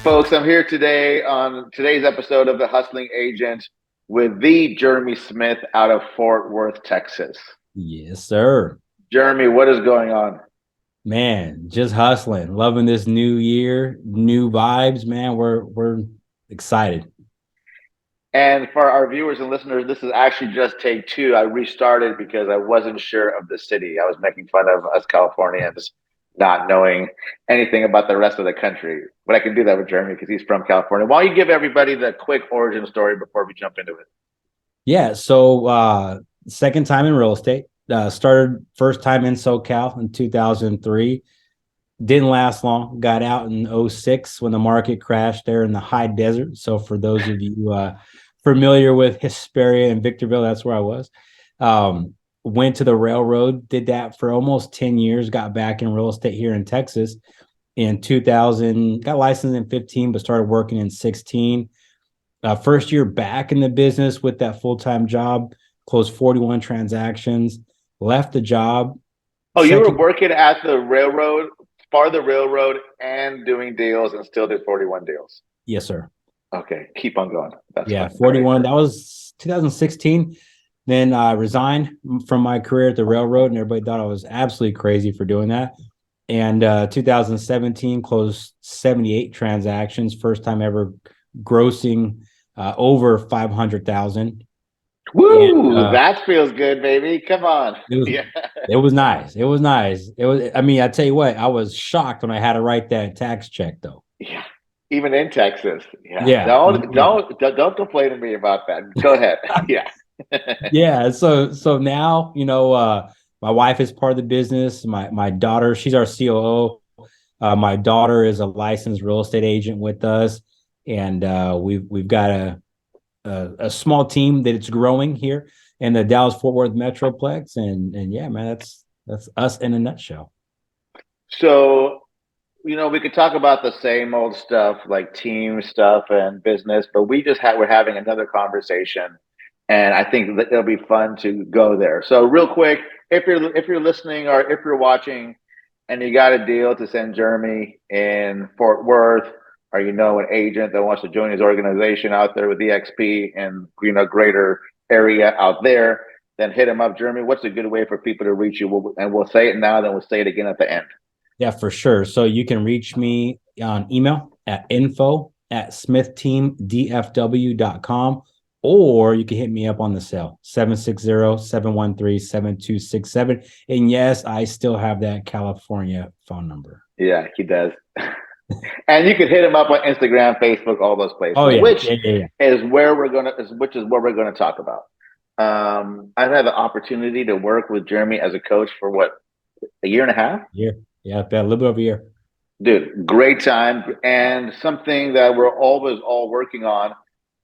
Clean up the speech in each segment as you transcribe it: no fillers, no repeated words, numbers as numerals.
folks. I'm here today on today's episode of The Hustling Agent with the Jeremy Smith out of Fort Worth, Texas. Yes, sir. Jeremy, what is going on? Man, just hustling. Loving this new year, new vibes, man. We're excited. And for our viewers and listeners, this is actually just take two. I restarted because I wasn't sure of the city. I was making fun of us Californians not knowing anything about the rest of the country. But I can do that with Jeremy because he's from California. Why don't you give everybody the quick origin story before we jump into it? Yeah, so second time in real estate. Started first time in SoCal in 2003. Didn't last long. Got out in '06 when the market crashed there in the high desert. So for those of you familiar with Hesperia and Victorville, that's where I was. Went to the railroad, did that for almost 10 years, got back in real estate here in Texas in 2000, got licensed in 15, but started working in 16. First year back in the business with that full-time job, closed 41 transactions, left the job. Oh, you were Second, working at the railroad, for the railroad, and doing deals, and still did 41 deals. yes, sir. Okay, keep on going. That's Yeah, fucking crazy. 41. That was 2016. Then I resigned from my career at the railroad, and everybody thought I was absolutely crazy for doing that. And 2017 closed 78 transactions, first time ever grossing over 500,000. And Woo! That feels good, baby. Come on. it was Yeah. it was nice. It was nice. It was. I mean, I tell you what, I was shocked when I had to write that tax check, though. Yeah. Even in Texas. Yeah. Yeah, Don't complain to me about that. Go ahead. Yeah. yeah. So now my wife is part of the business. My daughter, she's our COO. My daughter is a licensed real estate agent with us, and we've got a small team that it's growing here in the Dallas Fort Worth Metroplex, and yeah, man, that's us in a nutshell. So, we could talk about the same old stuff like team stuff and business, but we're having another conversation, and I think that it'll be fun to go there. So, real quick, if you're listening or if you're watching, and you got a deal to send Jeremy in Fort Worth, or an agent that wants to join his organization out there with EXP and greater area out there, then hit him up. Jeremy, what's a good way for people to reach you? And we'll say it now, then we'll say it again at the end. Yeah, for sure. So you can reach me on email at info@smichteamdfw.com, or you can hit me up on the cell 760-713-7267. And yes, I still have that California phone number. Yeah, he does. And you can hit him up on Instagram, Facebook, all those places. Oh yeah, which yeah. is where we're gonna talk about. I've had the opportunity to work with Jeremy as a coach for what, a year and a half? Yeah, about a little bit over a year. Dude, great time, and something that we're always all working on,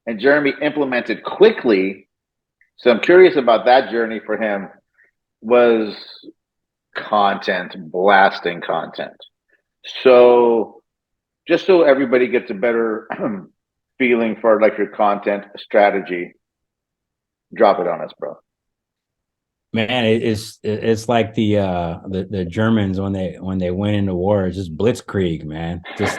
and Jeremy implemented quickly. So I'm curious about that journey for him. Was content, blasting content. So just so everybody gets a better feeling for like your content strategy, drop it on us, bro. Man, it's like the Germans when they went into war. It's just blitzkrieg, man. Just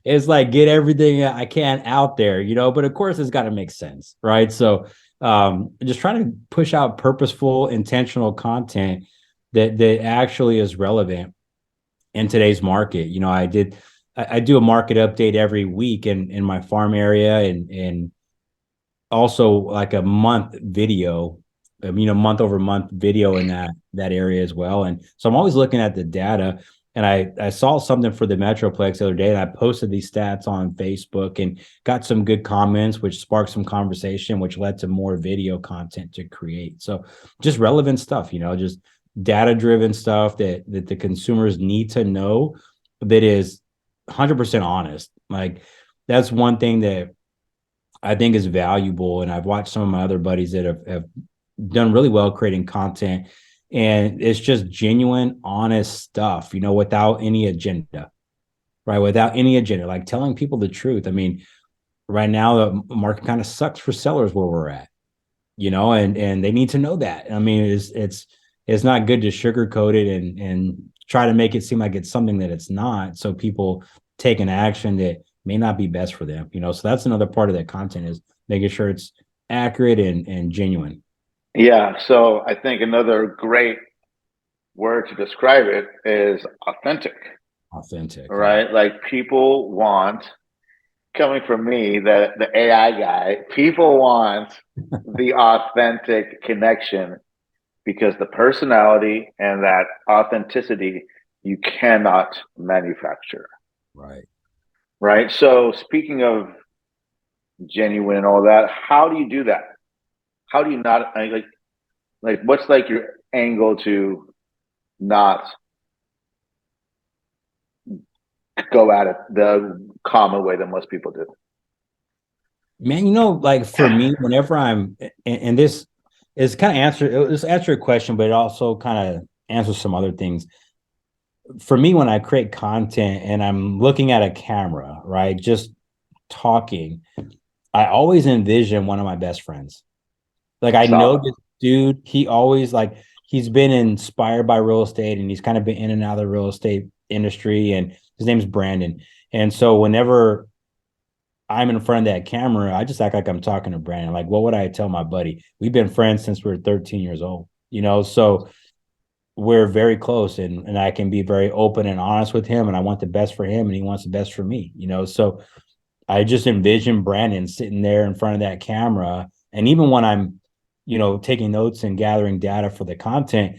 it's like get everything I can out there, but of course it's got to make sense, right? So just trying to push out purposeful, intentional content that actually is relevant in today's market. I do a market update every week in my farm area, and also like a month video, month over month video in that area as well. And so I'm always looking at the data. And I saw something for the Metroplex the other day, and I posted these stats on Facebook and got some good comments, which sparked some conversation, which led to more video content to create. So just relevant stuff, just data-driven stuff that the consumers need to know, that is 100% honest. Like that's one thing that I think is valuable. And I've watched some of my other buddies that have done really well creating content, and it's just genuine, honest stuff, without any agenda, right? Without any agenda, like telling people the truth. I mean, right now the market kind of sucks for sellers where we're at, and they need to know that. I mean, it's not good to sugarcoat it and try to make it seem like it's something that it's not, so people take an action that may not be best for them. So that's another part of that content is making sure it's accurate and genuine. Yeah. So I think another great word to describe it is authentic, Authentic, yeah. right? Like people want, coming from me, the AI guy, people want the authentic connection because the personality and that authenticity you cannot manufacture, Right. right? So speaking of genuine and all that, how do you do that? How do you not like what's like your angle to not go at it the common way that most people do? Man, like for me, whenever and this is kind of answer a question, but it also kind of answers some other things. For me, when I create content and I'm looking at a camera, right, just talking, I always envision one of my best friends. Like I know Solid. this dude, he always like he's been inspired by real estate and he's kind of been in and out of the real estate industry. And his name's Brandon. And so whenever I'm in front of that camera, I just act like I'm talking to Brandon. Like, what would I tell my buddy? We've been friends since we were 13 years old, so we're very close and I can be very open and honest with him. And I want the best for him and he wants the best for me, so I just envision Brandon sitting there in front of that camera. And even when I'm, taking notes and gathering data for the content,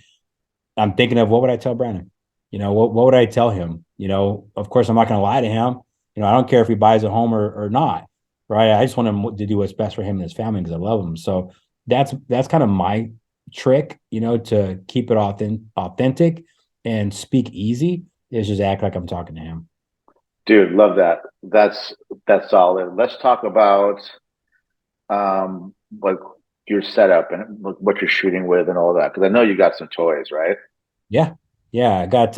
I'm thinking of what would I tell Brandon? What would I tell him? Of course, I'm not going to lie to him. I don't care if he buys a home or not, right? I just want him to do what's best for him and his family because I love him. So that's kind of my trick, to keep it authentic and speak easy is just act like I'm talking to him. Dude, love that. That's solid. Let's talk about like your setup and what you're shooting with and all that. Because I know you got some toys, right? Yeah. Yeah. I got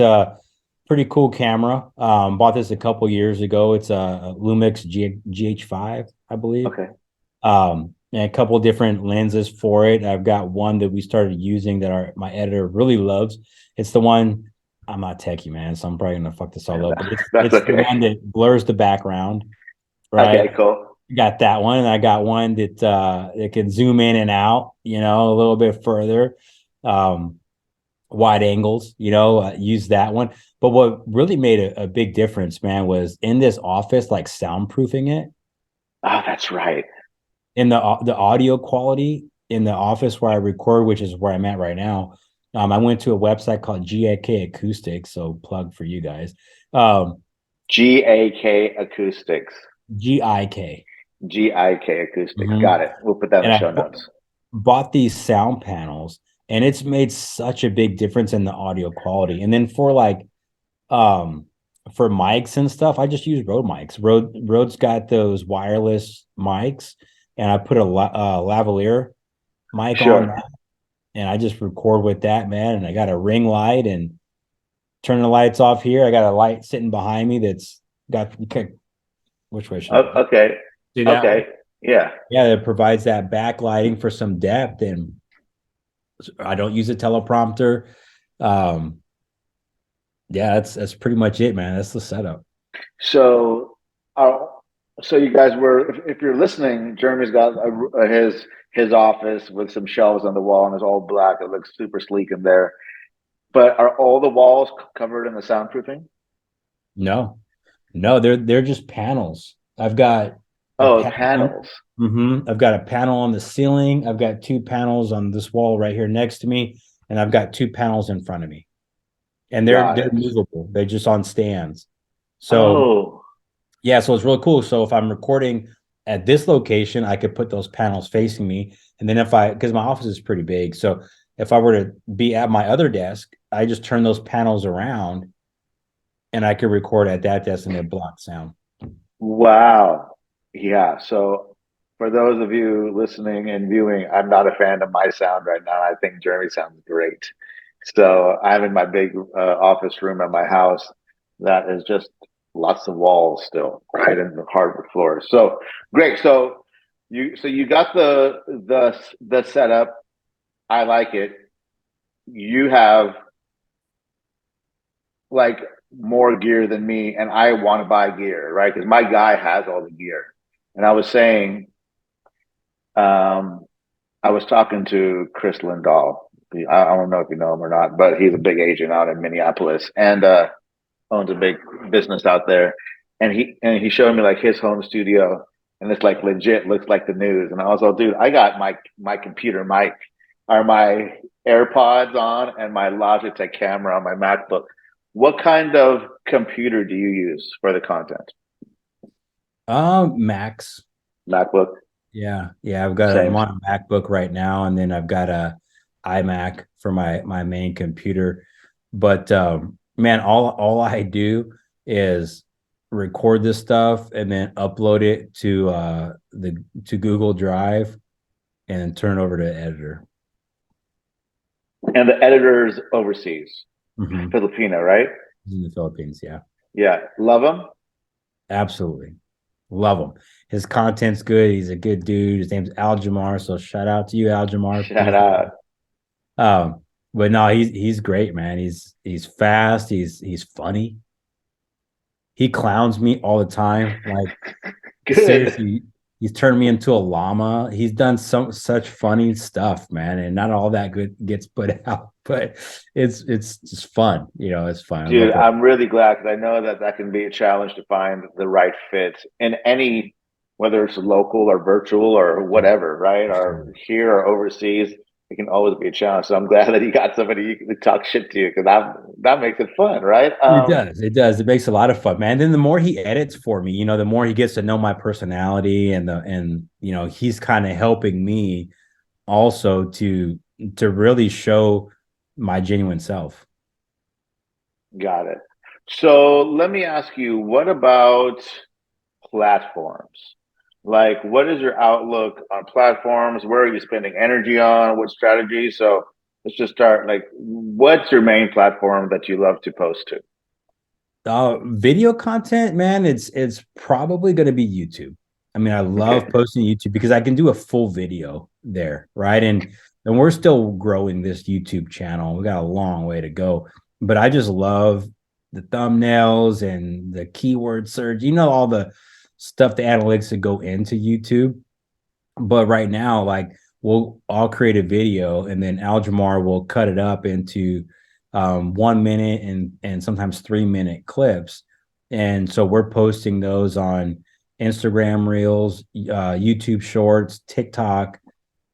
pretty cool camera. Bought this a couple years ago. It's a Lumix GH5, I believe. Okay. And a couple different lenses for it. I've got one that we started using that my editor really loves. It's the one. I'm not techie, man, so I'm probably gonna fuck this all up. But it's That's it's the one okay. that blurs the background, Okay, right? cool. Got that one, and I got one that can zoom in and out, a little bit further. Um, Wide angles, use that one. But what really made a big difference, man, was in this office, like soundproofing it Oh, that's right. in the audio quality in the office where I record, which is where I'm at right now. I went to a website called GAK Acoustics, so plug for you guys. GAK Acoustics. GIK. GIK Acoustics. Mhm. Got it. We'll put that in the And show notes. bought these sound panels, and it's made such a big difference in the audio quality. And then um for mics and stuff, I just use Rode mics. Rode's got those wireless mics, and I put a lavalier mic on Sure. that, and I just record with that, man. And I got a ring light and turn the lights off here. I got a light sitting behind me that's got okay, which way should I Okay. do that way? Okay. Yeah. Yeah, it provides that backlighting for some depth, and I don't use a teleprompter. Um, yeah, that's pretty much it, man. That's the setup. So, uh, so you guys were, if you're listening, Jeremy's got his office with some shelves on the wall, and it's all black. It looks super sleek in there. But are all the walls covered in the soundproofing? No, no, they're just panels. I've got a Oh, panel. panels. I've got a panel on the ceiling. I've got two panels on this wall right here next to me, and I've got two panels in front of me. And they're Got they're it. movable. They're just on stands. So Oh, yeah, so it's really cool. So if I'm recording at this location, I could put those panels facing me. And then because my office is pretty big, so if I were to be at my other desk, I just turn those panels around and I could record at that desk and it blocks sound. wow. Yeah. So for those of you listening and viewing, I'm not a fan of my sound right now. I think Jeremy sounds great. So I'm in my big office room at my house that is just lots of walls still, right, and the hardwood floor. So great. So you got the setup. I like it. You have like more gear than me, and I want to buy gear, right? Because my guy has all the gear. And I was saying, um, I was talking to Chris Lindahl. I don't know if you know him or not, but he's a big agent out in Minneapolis and owns a big business out there. And he showed me like his home studio, and it's like legit looks like the news. And I was like, dude, I got my computer mic or my AirPods on and my Logitech camera on my MacBook. What kind of computer do you use for the content? Max. MacBook, Yeah, yeah. I'm same. on a MacBook right now, and then I've got a iMac for my main computer. But man, all I do is record this stuff and then upload it to the to Google Drive and then turn it over to the editor. And the editor's overseas, Mm-hmm. Filipino, right? In the Philippines, yeah. Yeah, love him. Absolutely. Love him. His content's good. He's a good dude. His name's Al Jamar. So shout out to you, Al Jamar. Shout Please. out. But no, he's great, man. He's fast. He's funny. He clowns me all the time. Like Good. seriously, he's turned me into a llama. He's done such funny stuff, man, and not all that good gets put out, but it's just fun. It's fun. I Dude, love what. I'm really glad because I know that that can be a challenge to find the right fit in any, whether it's local or virtual or whatever, right? Or here or overseas, it can always be a challenge. So I'm glad that you got somebody you can talk shit to because that makes it fun, right? It does. It does. It makes a lot of fun, man. Then the more he edits for me, the more he gets to know my personality and he's kind of helping me also to really show my genuine self. Got it. So let me ask you, what about platforms? Like, what is your outlook on platforms? Where are you spending energy on? What strategy? So let's just start. Like, what's your main platform that you love to post to? Video content, man, it's probably going to be YouTube. I mean, I Okay, love posting YouTube because I can do a full video there, right? And we're still growing this YouTube channel. We got a long way to go, but I just love the thumbnails and the keyword search. All the stuff, the analytics that go into YouTube. But right now, like I'll create a video and then Aljamar will cut it up into 1 minute and sometimes 3 minute clips. And so we're posting those on Instagram Reels, YouTube Shorts, TikTok,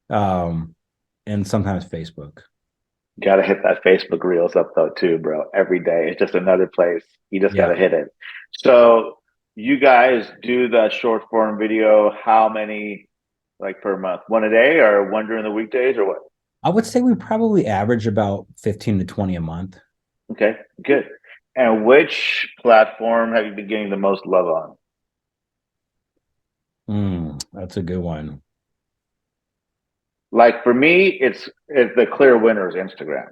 and sometimes Facebook. gotta hit that Facebook Reels up though too, bro. Every day, it's just another place. You just Yeah. gotta hit it. So you guys do the short form video. How many, like per month? One a day, or one during the weekdays, or what? I would say we probably average about 15 to 20 a month. Okay, good. And which platform have you been getting the most love on? That's a good one. Like for me, it's the clear winner is Instagram.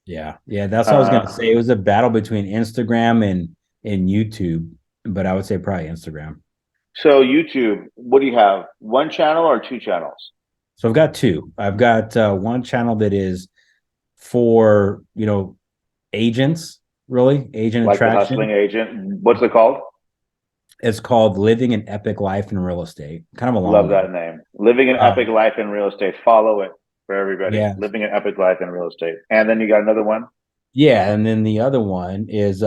Yeah. Yeah. That's what I was going to Uh, say. It was a battle between Instagram and YouTube, but I would say probably Instagram. so YouTube, what do you have? One channel or two channels? So I've got two. I've got one channel that is for, agents, really, agent Like the hustling attraction. agent. What's it called? It's called Living an Epic Life in Real Estate. Kind of a long Love name. that name. Living an Uh, epic life in real estate. Follow it for everybody. yeah. Living an epic life in real estate. And then you got another one. Yeah. And then the other one is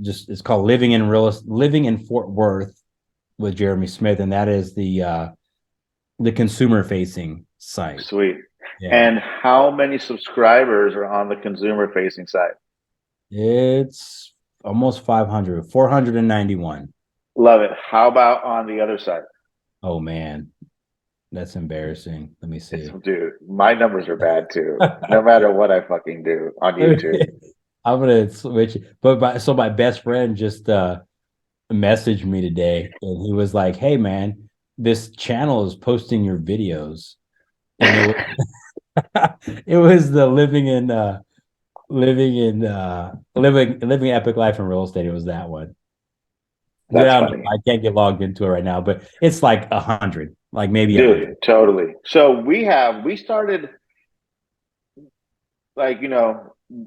just it's called Living in Fort Worth with Jeremy Smith. And that is the consumer facing site. Sweet. Yeah. And how many subscribers are on the consumer facing side? It's almost 500, 491. Love it. How about on the other side? Oh man, that's embarrassing. Let me It's, see. dude, my numbers are bad too. No matter what I fucking do on YouTube. I'm gonna switch. But my best friend just messaged me today, and he was like, "Hey man, this channel is posting your videos," and it was it was the living epic life in real estate. It was that one. But That's I don't know. funny. I can't get logged into it right now. But it's like 100, like maybe 100. Dude, totally. So we started like,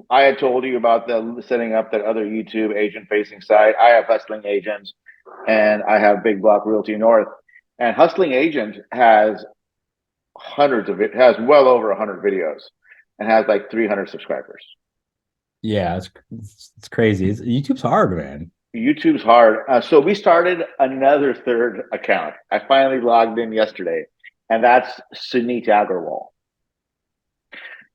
I had told you about the setting up that other YouTube agent facing site. I have Hustling Agents and I have Big Block Realty North. And Hustling Agent has hundreds of it has well over 100 videos and has like 300 subscribers. Yeah, it's crazy. YouTube's hard, man. YouTube's hard. So we started another third account. I finally logged in yesterday, and that's Sunit Agarwal.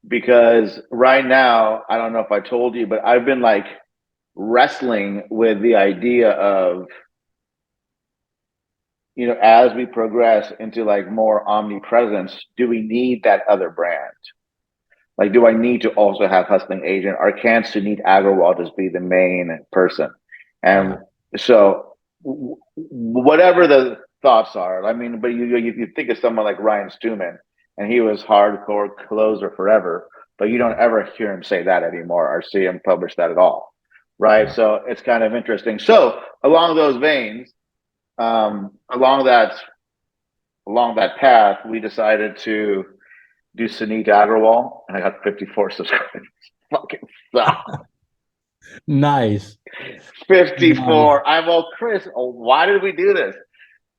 Because right now, I don't know if I told you, but I've been like wrestling with the idea of, as we progress into like more omnipresence, do we need that other brand? Like, do I need to also have Hustling Agent, or can Sunit Agarwal just be the main person? And Yeah. so, whatever the thoughts are, I mean, but you think of someone like Ryan Stewman, and he was hardcore closer forever, but you don't ever hear him say that anymore or see him publish that at all, right? Yeah. So it's kind of interesting. So along those veins, along that path, we decided to do Sunit Agarwal, and I got 54 subscribers. Fucking suck. Nice. Nice. 54. I'm all Chris. Oh, why did we do this?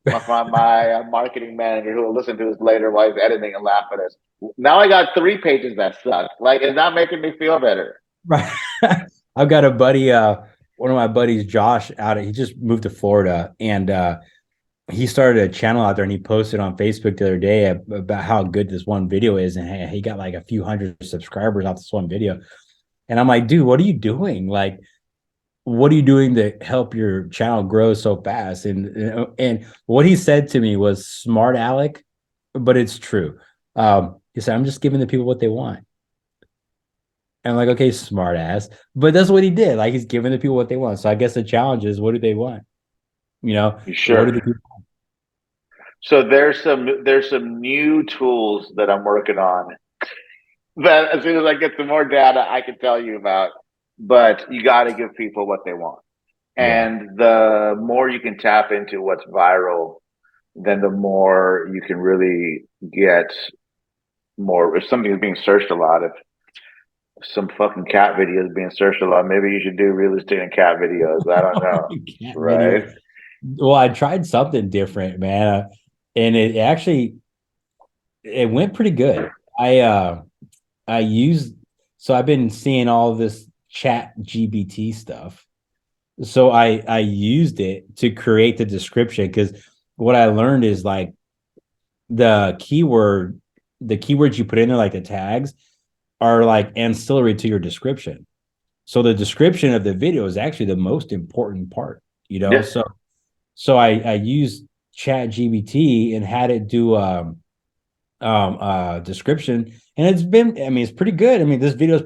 My marketing manager who will listen to this later while he's editing and laugh at us. Now I got 3 pages that suck. Like, it's not making me feel better. Right. I've got a buddy, one of my buddies, Josh, he just moved to Florida, and he started a channel out there, and he posted on Facebook the other day about how good this one video is, and he got like a few hundred subscribers off this one video. And I'm like, dude, what are you doing? Like, what are you doing to help your channel grow so fast? And what he said to me was smart Alec, but it's true. He said, I'm just giving the people what they want. And I'm like, okay, smart ass. But that's what he did. Like, he's giving the people what they want. So I guess the challenge is, what do they want? You know, You what do sure? the people? So there's some new tools that I'm working on that as soon as I get some more data, I can tell you about. But you got to give people what they want. Yeah. And the more you can tap into what's viral, then the more you can really get more. If something is being searched a lot, if some fucking cat videos being searched a lot, maybe you should do real estate and cat videos. I don't know. Cat Right? videos. Well, I tried something different, man. And it went pretty good. I used so I've been seeing all of this chat GBT stuff. So I used it to create the description, because what I learned is like the keywords you put in there, like the tags, are like ancillary to your description. So the description of the video is actually the most important part, you know. Yeah. So I used chat GBT and had it do description, and it's pretty good. I mean, this video is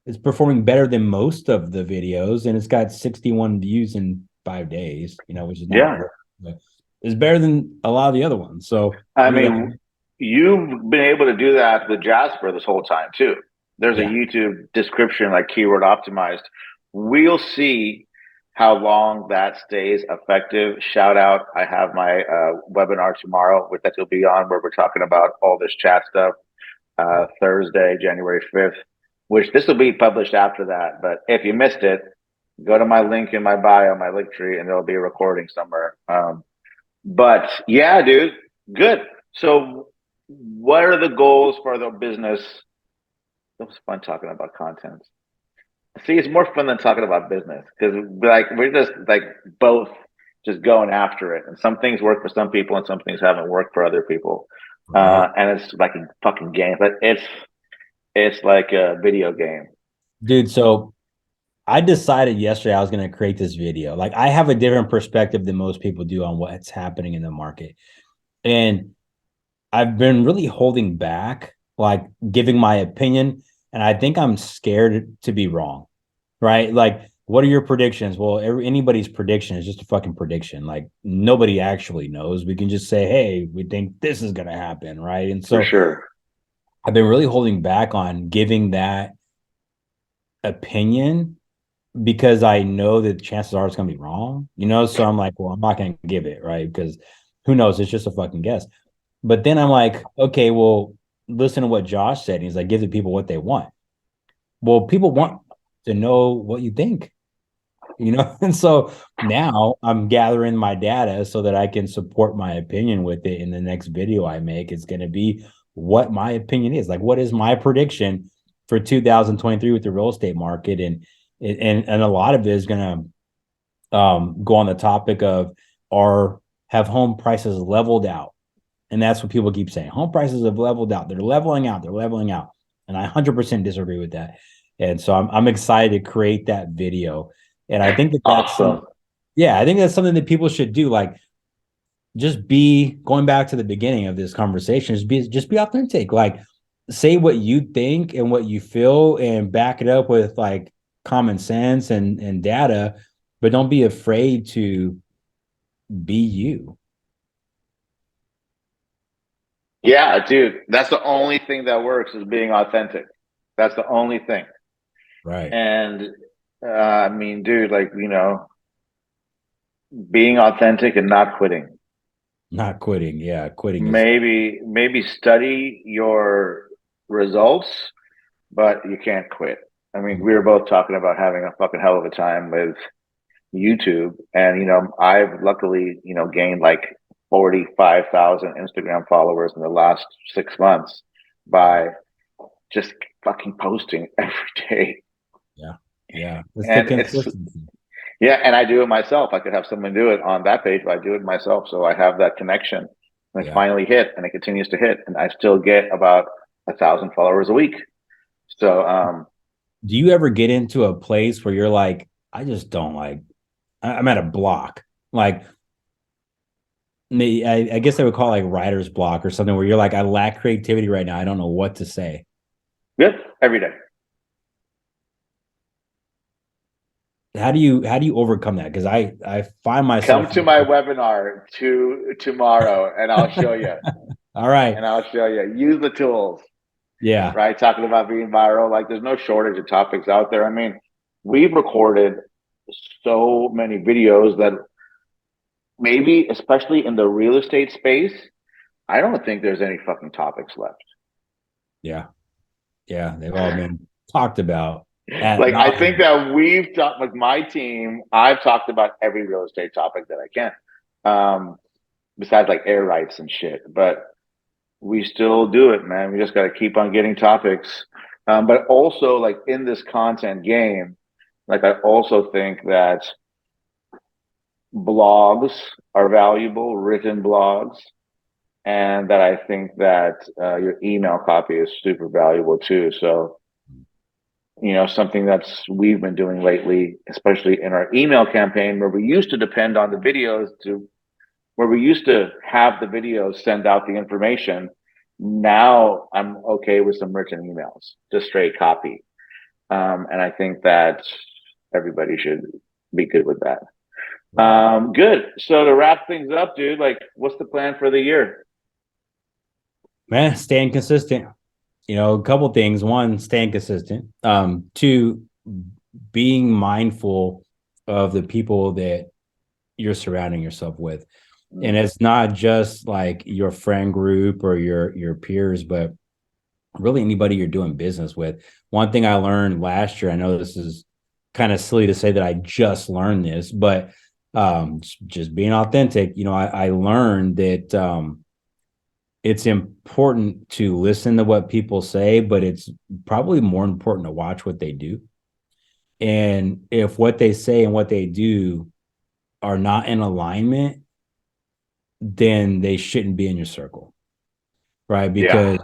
it's performing better than most of the videos, and it's got 61 views in 5 days, which is not Yeah. great, but it's better than a lot of the other ones. So I really, mean, you've been able to do that with Jasper this whole time too. There's a yeah. YouTube description like keyword optimized. We'll see how long that stays effective. Shout out, I have my webinar tomorrow with that you'll be on, where we're talking about all this chat stuff, Thursday, January 5th, which this will be published after that. But if you missed it, go to my link in my bio, my link tree, and there'll be a recording somewhere. But yeah, dude, good. So what are the goals for the business? It was fun talking about content. See, it's more fun than talking about business, because like we're just like both just going after it. And some things work for some people and some things haven't worked for other people. Right. And it's like a fucking game, but it's like a video game. Dude, so I decided yesterday I was going to create this video. Like, I have a different perspective than most people do on what's happening in the market. And I've been really holding back, like giving my opinion. And I think I'm scared to be wrong, right? Like, what are your predictions? Well, anybody's prediction is just a fucking prediction. Like, nobody actually knows. We can just say, hey, we think this is going to happen, right? And For so sure. I've been really holding back on giving that opinion, because I know that chances are it's going to be wrong, So I'm like, well, I'm not going to give it, right? Because who knows? It's just a fucking guess. But then I'm like, okay, well, listen to what Josh said. He's like, give the people what they want. Well, people want to know what you think, you know? And so now I'm gathering my data so that I can support my opinion with it in the next video I make. It's going to be what my opinion is. Like, what is my prediction for 2023 with the real estate market? And a lot of it is going to go on the topic of are have home prices leveled out? And that's what people keep saying. Home prices have leveled out. They're leveling out. They're leveling out. And I 100% disagree with that. And so I'm excited to create that video. And I think that that's some, Awesome. yeah, I think that's something that people should do. Like, just be going back to the beginning of this conversation, just be authentic. Like, say what you think and what you feel and back it up with like common sense and data, but don't be afraid to be you. Yeah, dude, that's the only thing that works is being authentic. That's the only thing. Right. And I mean, dude, like, being authentic and not quitting. Not quitting. Yeah, quitting is Maybe study your results, but you can't quit. I mean, we were both talking about having a fucking hell of a time with YouTube, and I've luckily gained like 45,000 Instagram followers in the last 6 months by just fucking posting every day. yeah. Yeah. It's the And it's consistency. Yeah, and I do it myself. I could have someone do it on that page, but I do it myself. So I have that connection. And it Yeah. finally hit and it continues to hit. And I still get about 1,000 followers a week. So Do you ever get into a place where you're like, I just don't like, I'm at a block? Like, I guess I would call it like writer's block or something where you're like, I lack creativity right now. I don't know what to say. yep, every day. How do you overcome that? Because I find Come myself to my webinar tomorrow and I'll show you. all right. And I'll show you. Use the tools, Yeah. right? Talking about being viral. Like there's no shortage of topics out there. I mean, we've recorded so many videos that maybe, especially in the real estate space, I don't think there's any fucking topics left. Yeah. Yeah. They've all been talked about at Like I nauseam. think that we've talked like my team, I've talked about every real estate topic that I can. Besides like air rights and shit. But we still do it, man. We just gotta keep on getting topics. But also like in this content game, like I also think that blogs are valuable, written blogs, and that I think that your email copy is super valuable too. So something that's we've been doing lately, especially in our email campaign, where we used to depend on the videos to where we used to have the videos send out the information. Now I'm okay with some written emails, just straight copy. And I think that everybody should be good with that. Right. Good. So to wrap things up, dude, like what's the plan for the year? Man, staying consistent. A couple things. One, staying consistent. Two, being mindful of the people that you're surrounding yourself with. And it's not just like your friend group or your peers, but really anybody you're doing business with. One thing I learned last year, I know this is kind of silly to say that I just learned this, but just being authentic, I learned that it's important to listen to what people say, but it's probably more important to watch what they do. And if what they say and what they do are not in alignment, then they shouldn't be in your circle, right? Yeah. Because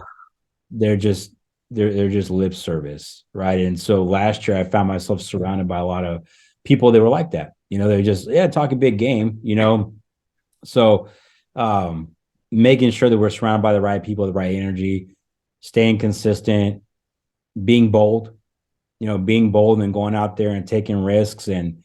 they're just they're just lip service, right? And so last year I found myself surrounded by a lot of people that were like that. They're just talking big game. So making sure that we're surrounded by the right people, the right energy, staying consistent, being bold, being bold and going out there and taking risks and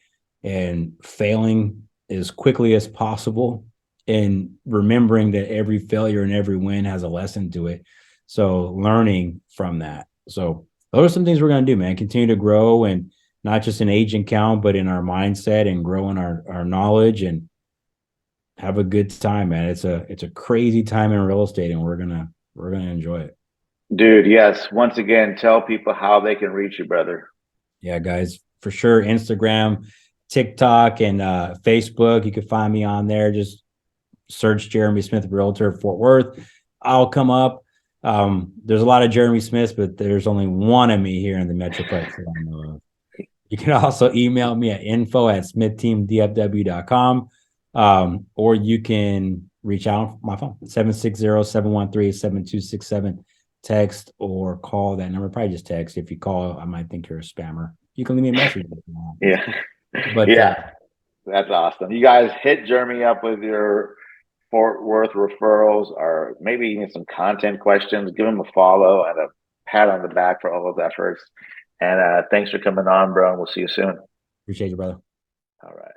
failing as quickly as possible and remembering that every failure and every win has a lesson to it. So learning from that. So those are some things we're going to do, man. Continue to grow and not just in agent count, but in our mindset and growing our knowledge and have a good time, man. It's a crazy time in real estate and we're gonna enjoy it. Dude, yes. Once again, tell people how they can reach you, brother. Yeah, guys, for sure. Instagram, TikTok, and Facebook. You can find me on there. Just search Jeremy Smith Realtor Fort Worth. I'll come up. There's a lot of Jeremy Smiths, but there's only one of me here in the Metroplex that I know of. You can also email me at info@smithteamdfw.com. Or you can reach out on my phone, 760-713-7267. Text or call that number. Probably just text. If you call, I might think you're a spammer. You can leave me a message. Yeah. But Yeah. That's awesome. You guys hit Jeremy up with your Fort Worth referrals or maybe even some content questions. Give him a follow and a pat on the back for all those efforts. And thanks for coming on, bro. And we'll see you soon. appreciate you, brother. All right.